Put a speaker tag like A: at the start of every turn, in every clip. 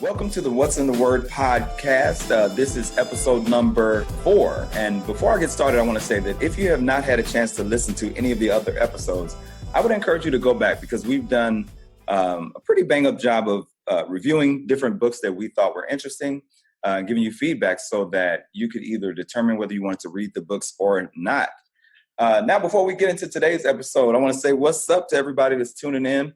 A: Welcome to the What's in the Word podcast. This is episode number 4. And before I get started, I want to say that if you have not had a chance to listen to any of the other episodes, I would encourage you to go back because we've done a pretty bang-up job of reviewing different books that we thought were interesting, giving you feedback so that you could either determine whether you wanted to read the books or not. Now, before we get into today's episode, I want to say what's up to everybody that's tuning in.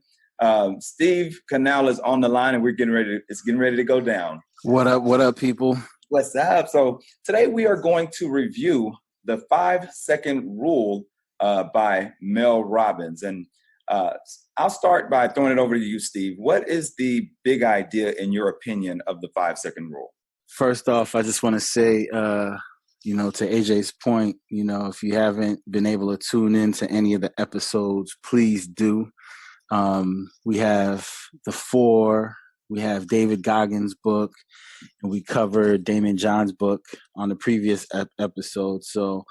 A: Steve Canal is on the line, and it's getting ready to go down.
B: What up, people?
A: What's up? So today we are going to review the 5-second rule by Mel Robbins. And I'll start by throwing it over to you, Steve. What is the big idea, in your opinion, of the 5-second rule?
B: First off, I just want to say, to AJ's point, if you haven't been able to tune in to any of the episodes, please do. We have the 4, we have David Goggins' book, and we covered Damon John's book on the previous episode. So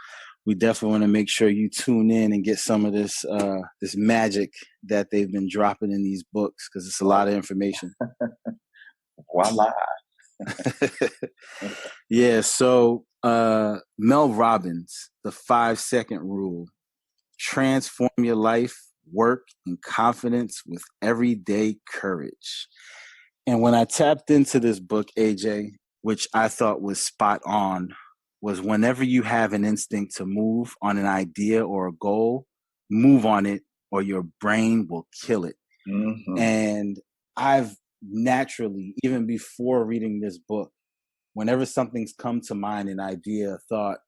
B: we definitely want to make sure you tune in and get some of this magic that they've been dropping in these books, because it's a lot of information.
A: Voila.
B: Yeah. So Mel Robbins, the 5-second rule: transform your life, work, and confidence with everyday courage. And when I tapped into this book, AJ, which I thought was spot on, was whenever you have an instinct to move on an idea or a goal, move on it or your brain will kill it. Mm-hmm. And I've naturally, even before reading this book, whenever something's come to mind, an idea, a thought,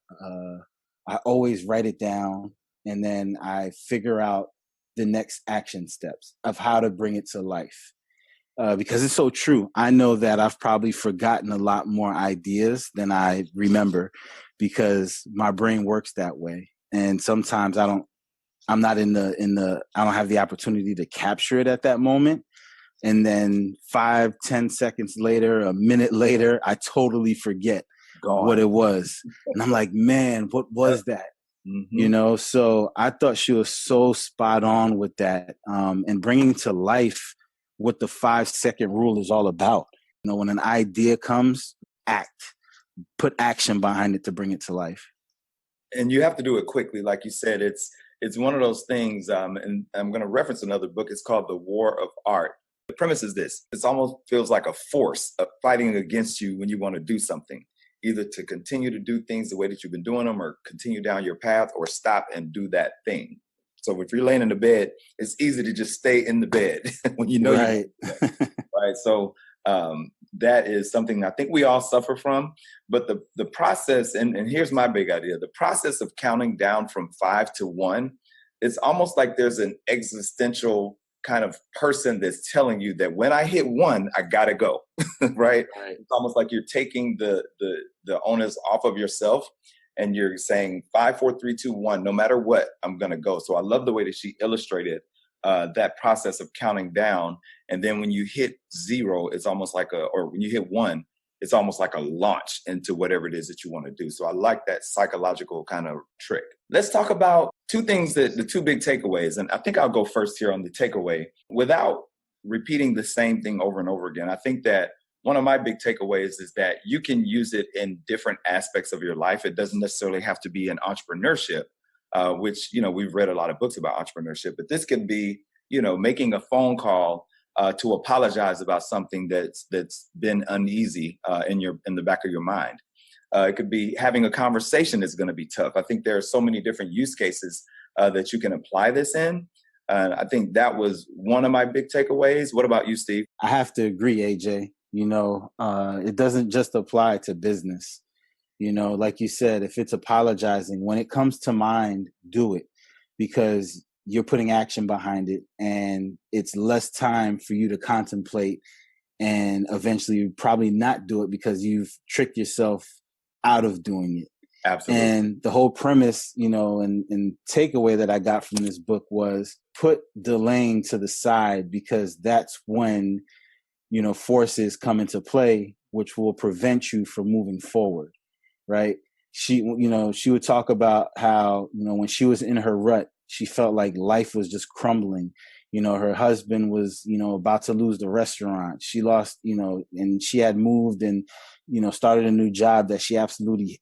B: I always write it down, and then I figure out the next action steps of how to bring it to life. Because it's so true. I know that I've probably forgotten a lot more ideas than I remember, because my brain works that way. And sometimes I don't have the opportunity to capture it at that moment. And then 5-10 seconds later, a minute later, I totally forget what it was. And I'm like, man, what was that? Mm-hmm. So I thought she was so spot on with that, and bringing to life what the 5-second rule is all about. When an idea comes, act, put action behind it to bring it to life.
A: And you have to do it quickly. Like you said, it's one of those things, and I'm going to reference another book. It's called The War of Art. The premise is this: it almost feels like a force fighting against you when you want to do something, either to continue to do things the way that you've been doing them, or continue down your path, or stop and do that thing. So if you're laying in the bed, it's easy to just stay in the bed when you know
B: right.
A: Right. So that is something I think we all suffer from. But the process, and here's my big idea: the process of counting down from 5 to 1, it's almost like there's an existential kind of person that's telling you that when I hit 1, I gotta go. Right? It's almost like you're taking the onus off of yourself, and you're saying 5, 4, 3, 2, 1, no matter what, I'm gonna go. So I love the way that she illustrated that process of counting down. And then when you hit 0, it's almost like or when you hit 1, it's almost like a launch into whatever it is that you want to do. So I like that psychological kind of trick. Let's talk about the 2 big takeaways. And I think I'll go first here on the takeaway without repeating the same thing over and over again. I think that one of my big takeaways is that you can use it in different aspects of your life. It doesn't necessarily have to be in entrepreneurship, which, we've read a lot of books about entrepreneurship, but this can be, making a phone call to apologize about something that's been uneasy in the back of your mind. It could be having a conversation that's going to be tough. I think there are so many different use cases that you can apply this in. I think that was one of my big takeaways. What about you, Steve?
B: I have to agree, AJ. It doesn't just apply to business. Like you said, if it's apologizing, when it comes to mind, do it, because you're putting action behind it, and it's less time for you to contemplate and eventually probably not do it because you've tricked yourself out of doing it.
A: Absolutely.
B: And the whole premise, and takeaway that I got from this book was put delaying to the side, because that's when, forces come into play, which will prevent you from moving forward. Right. She would talk about how, when she was in her rut, She felt like life was just crumbling. Her husband was, about to lose the restaurant. She lost, and she had moved and, started a new job that she absolutely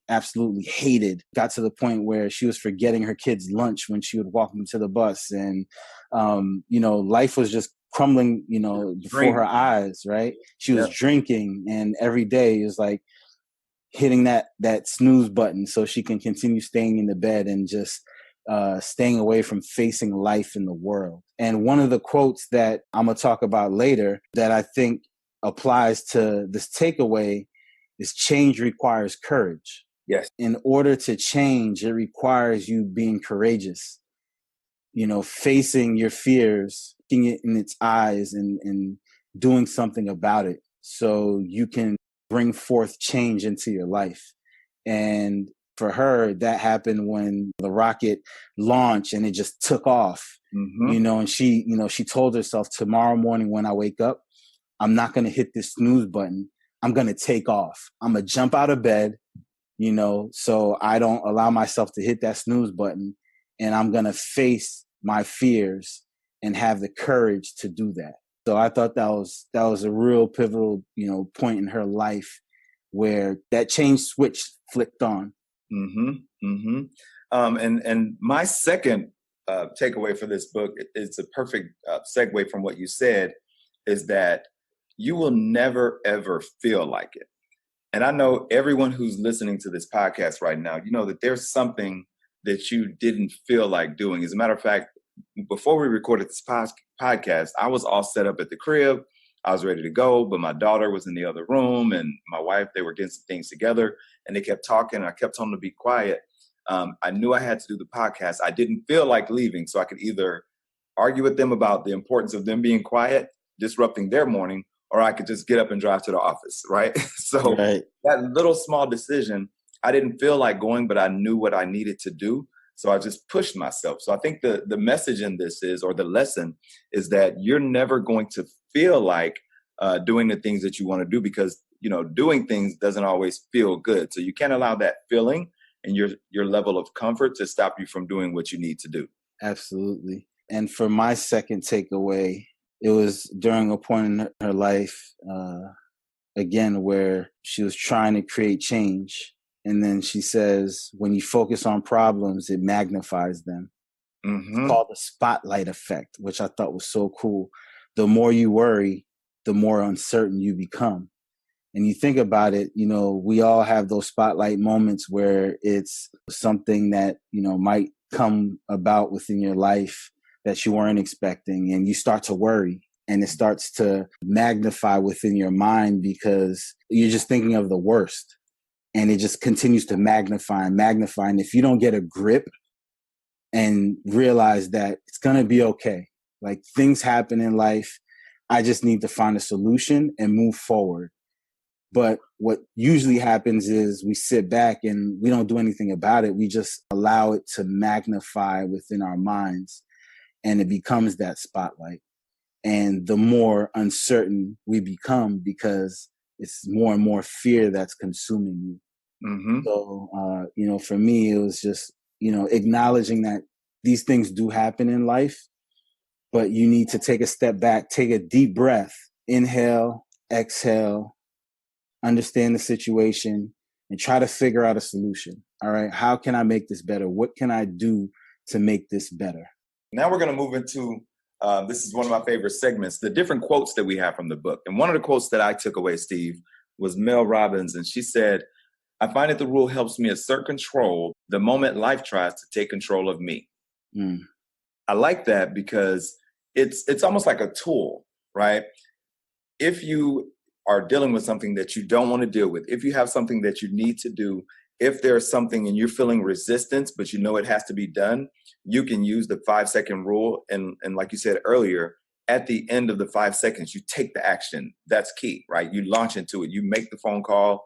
B: hated. Got to the point where she was forgetting her kids' lunch when she would walk them to the bus. And, life was just crumbling, before her eyes, right? She was drinking, and every day it was like hitting that snooze button so she can continue staying in the bed and just staying away from facing life in the world. And one of the quotes that I'm going to talk about later that I think applies to this takeaway is change requires courage.
A: Yes.
B: In order to change, it requires you being courageous, facing your fears, looking it in its eyes and doing something about it so you can bring forth change into your life. And for her, that happened when the rocket launched and it just took off, and she told herself, tomorrow morning when I wake up, I'm not going to hit this snooze button. I'm going to take off. I'm going to jump out of bed, so I don't allow myself to hit that snooze button. And I'm going to face my fears and have the courage to do that. So I thought that was a real pivotal, point in her life where that change switch flicked on.
A: And my second takeaway for this book is a perfect segue from what you said, is that you will never, ever feel like it. And I know everyone who's listening to this podcast right now, that there's something that you didn't feel like doing. As a matter of fact, before we recorded this podcast, I was all set up at the crib. I was ready to go, but my daughter was in the other room and my wife, they were getting some things together and they kept talking. I kept telling them to be quiet. I knew I had to do the podcast. I didn't feel like leaving, so I could either argue with them about the importance of them being quiet, disrupting their morning, or I could just get up and drive to the office, right? So that little small decision, I didn't feel like going, but I knew what I needed to do. So I just pushed myself. So I think the message in this is, or the lesson is, that you're never going to feel like doing the things that you want to do, because, doing things doesn't always feel good. So you can't allow that feeling and your level of comfort to stop you from doing what you need to do.
B: Absolutely. And for my second takeaway, it was during a point in her life, again, where she was trying to create change. And then she says, when you focus on problems, it magnifies them. It's called the spotlight effect, which I thought was so cool. The more you worry, the more uncertain you become. And you think about it, we all have those spotlight moments where it's something that, might come about within your life that you weren't expecting, and you start to worry, and it starts to magnify within your mind because you're just thinking of the worst, and it just continues to magnify and magnify. And if you don't get a grip and realize that it's going to be okay, like things happen in life, I just need to find a solution and move forward. But what usually happens is we sit back and we don't do anything about it. We just allow it to magnify within our minds, and it becomes that spotlight. And the more uncertain we become, because it's more and more fear that's consuming you. So, for me, it was just, acknowledging that these things do happen in life, but you need to take a step back, take a deep breath, inhale, exhale, understand the situation, and try to figure out a solution. All right. How can I make this better? What can I do to make this better?
A: Now we're going to move into, this is one of my favorite segments, the different quotes that we have from the book. And one of the quotes that I took away, Steve, was Mel Robbins. And she said, I find that the rule helps me assert control the moment life tries to take control of me. I like that because it's almost like a tool, right? If you are dealing with something that you don't want to deal with, if you have something that you need to do, if there's something and you're feeling resistance, but you know it has to be done, you can use the 5-second rule. And like you said earlier, at the end of the 5 seconds, you take the action. That's key, right? You launch into it. You make the phone call,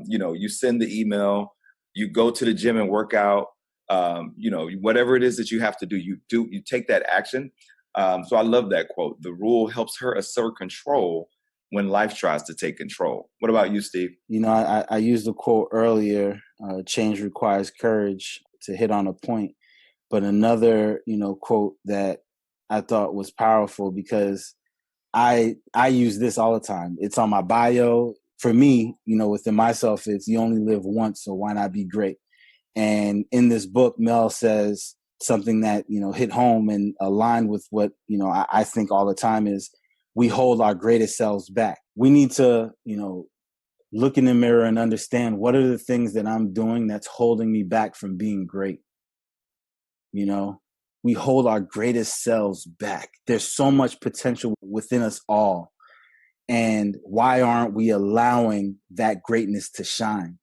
A: you send the email, you go to the gym and work out, whatever it is that you have to do, you take that action. So I love that quote. The rule helps her assert control when life tries to take control. What about you, Steve?
B: I used the quote earlier, change requires courage, to hit on a point. But another, quote that I thought was powerful, because I use this all the time. It's on my bio. For me, within myself, it's you only live once, so why not be great? And in this book, Mel says something that, hit home and aligned with what, I think all the time is we hold our greatest selves back. We need to, look in the mirror and understand what are the things that I'm doing that's holding me back from being great. We hold our greatest selves back. There's so much potential within us all. And why aren't we allowing that greatness to shine?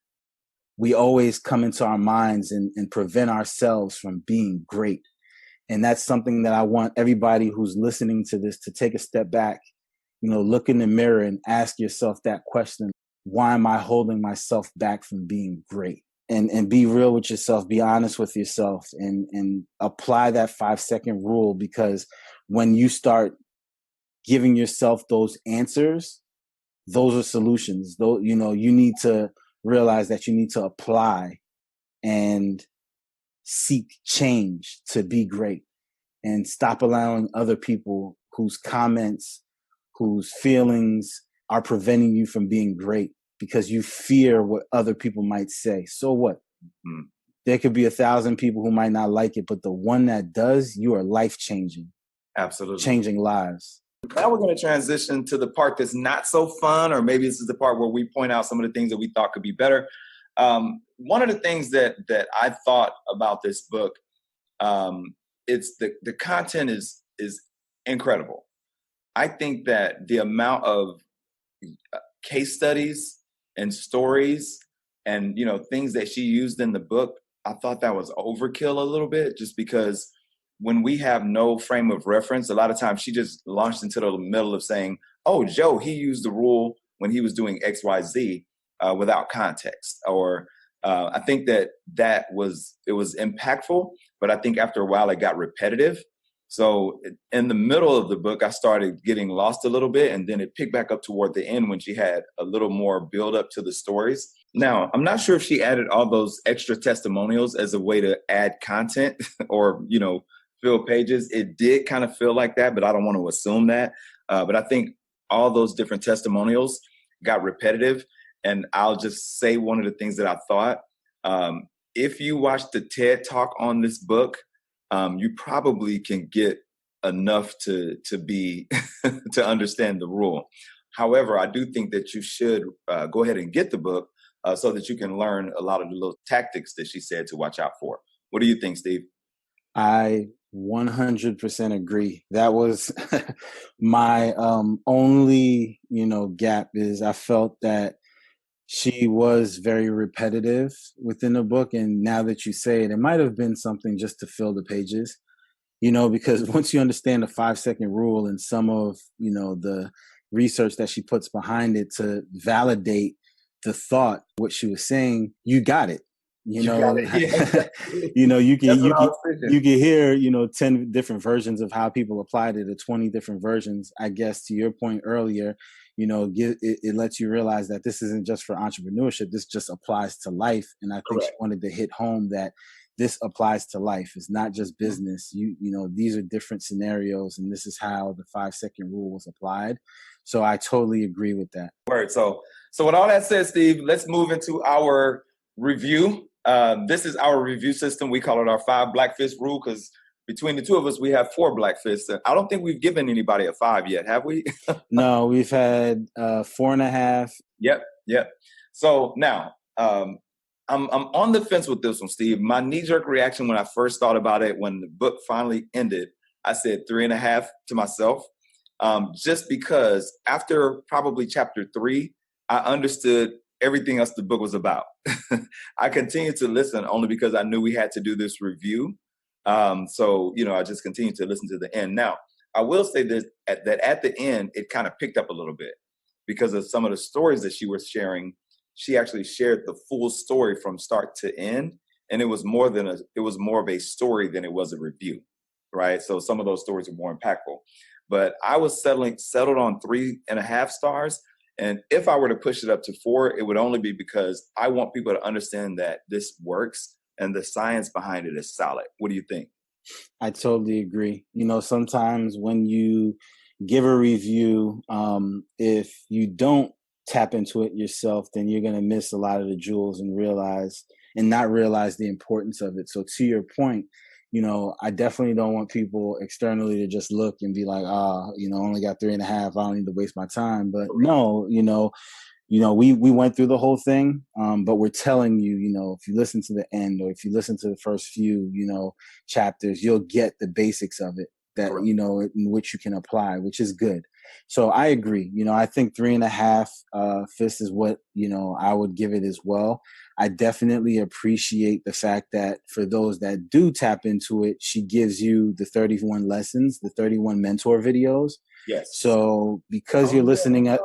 B: We always come into our minds and prevent ourselves from being great. And that's something that I want everybody who's listening to this to take a step back, look in the mirror and ask yourself that question. Why am I holding myself back from being great? And be real with yourself, be honest with yourself, and apply that 5-second rule, because when you start giving yourself those answers, those are solutions. Though, you need to realize that you need to apply and seek change to be great, and stop allowing other people whose comments, whose feelings are preventing you from being great because you fear what other people might say. So what? Mm-hmm. There could be 1,000 people who might not like it, but the one that does, you are life-changing.
A: Absolutely.
B: Changing lives.
A: Now we're going to transition to the part that's not so fun, or maybe this is the part where we point out some of the things that we thought could be better. One of the things that I thought about this book, it's the content is incredible. I think that the amount of case studies and stories and things that she used in the book, I thought that was overkill a little bit, just because when we have no frame of reference, a lot of times she just launched into the middle of saying, oh, Joe, he used the rule when he was doing XYZ without context. Or I think that it was impactful, but I think after a while it got repetitive. So in the middle of the book, I started getting lost a little bit, and then it picked back up toward the end when she had a little more build up to the stories. Now, I'm not sure if she added all those extra testimonials as a way to add content or, fill pages. It did kind of feel like that, but I don't want to assume that. But I think all those different testimonials got repetitive. And I'll just say one of the things that I thought, if you watch the TED Talk on this book, you probably can get enough to be to understand the rule. However, I do think that you should go ahead and get the book so that you can learn a lot of the little tactics that she said to watch out for. What do you think, Steve?
B: I 100% agree. That was my only, gap, is I felt that she was very repetitive within the book. And now that you say it, it might have been something just to fill the pages, because once you understand the 5-second rule and some of, the research that she puts behind it to validate the thought, what she was saying, you got it. You can hear, 10 different versions of how people applied it, or 20 different versions. I guess to your point earlier, it lets you realize that this isn't just for entrepreneurship. This just applies to life. And I think she wanted to hit home that this applies to life. It's not just business. These are different scenarios, and this is how the 5-second rule was applied. So I totally agree with that.
A: Word. So with all that said, Steve, let's move into our review. This is our review system. We call it our 5 black fist rule, because between the two of us, we have 4 black fists. I don't think we've given anybody a 5 yet, have we?
B: No, we've had 4.5.
A: Yep. So now, I'm on the fence with this one, Steve. My knee-jerk reaction when I first thought about it, when the book finally ended, I said 3.5 to myself, just because after probably chapter 3, I understood everything else the book was about. I continued to listen only because I knew we had to do this review. So I just continued to listen to the end. Now, I will say this, that at the end, it kind of picked up a little bit because of some of the stories that she was sharing. She actually shared the full story from start to end. And it was more of a story than it was a review, right? So some of those stories are more impactful. But I was settled on 3.5 stars. And if I were to push it up to 4, it would only be because I want people to understand that this works and the science behind it is solid. What do you think?
B: I totally agree. Sometimes when you give a review, if you don't tap into it yourself, then you're going to miss a lot of the jewels and not realize the importance of it. So to your point, I definitely don't want people externally to just look and be like, only got 3.5. I don't need to waste my time. But no, we went through the whole thing, but we're telling you, if you listen to the end or if you listen to the first few, chapters, you'll get the basics of it that,
A: Correct.
B: In which you can apply, which is good. So I agree. I think 3.5 fists is what, I would give it as well. I definitely appreciate the fact that for those that do tap into it, she gives you the 31 lessons, the 31 mentor videos.
A: Yes.
B: So because you're listening to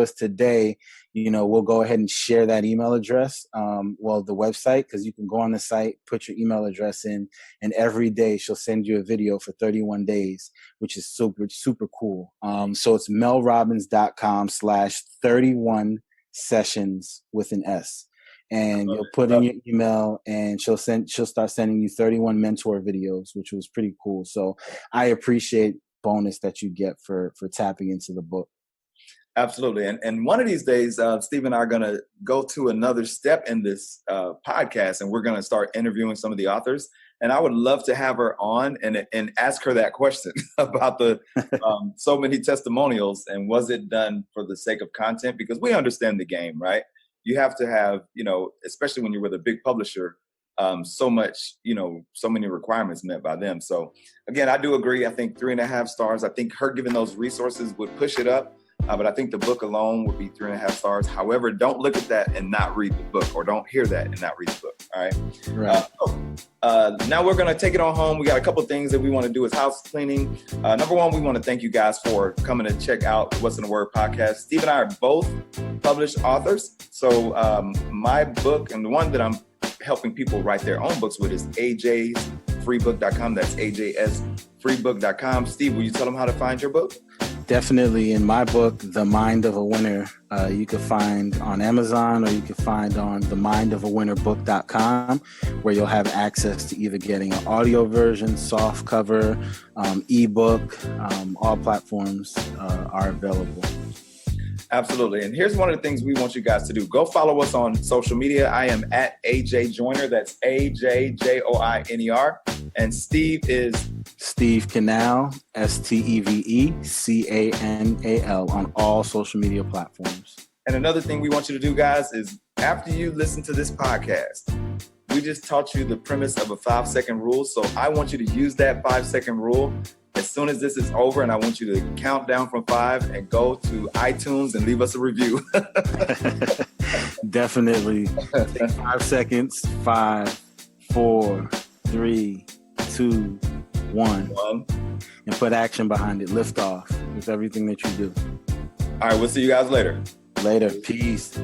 B: us today, we'll go ahead and share that email address. The website, because you can go on the site, put your email address in, and every day she'll send you a video for 31 days, which is super, super cool. So it's melrobbins.com/31 sessions with an S. And you'll put in your email and she'll start sending you 31 mentor videos, which was pretty cool. So I appreciate bonus that you get for tapping into the book.
A: Absolutely. And one of these days, Steve and I are going to go to another step in this podcast, and we're going to start interviewing some of the authors. And I would love to have her on and ask her that question about the so many testimonials, and was it done for the sake of content? Because we understand the game, right? You have to have, especially when you're with a big publisher, so many requirements met by them. So again, I do agree. I think 3.5 stars. I think her giving those resources would push it up. But I think the book alone would be 3.5 stars. However, don't look at that and not read the book, or don't hear that and not read the book. All right. Now we're going to take it on home. We got a couple of things that we want to do as house cleaning. Number one, we want to thank you guys for coming to check out What's in the Word podcast. Steve and I are both published authors. So my book, and the one that I'm helping people write their own books with, is ajsfreebook.com. That's ajsfreebook.com. Steve, will you tell them how to find your book?
B: Definitely. In my book, The Mind of a Winner, you can find on Amazon, or you can find on themindofawinnerbook.com, where you'll have access to either getting an audio version, soft cover, ebook. All platforms are available.
A: Absolutely. And here's one of the things we want you guys to do. Go follow us on social media. I am at AJ Joyner. That's AJJOINER. And Steve is
B: Steve Canal, STEVECANAL, on all social media platforms.
A: And another thing we want you to do, guys, is after you listen to this podcast, we just taught you the premise of a 5-second rule. So I want you to use that 5-second rule as soon as this is over, and I want you to count down from 5 and go to iTunes and leave us a review.
B: Definitely. Take 5 seconds. 5, 4, 3, 2, 1. And put action behind it. Lift off with everything that you do.
A: All right, we'll see you guys later.
B: Later. Peace.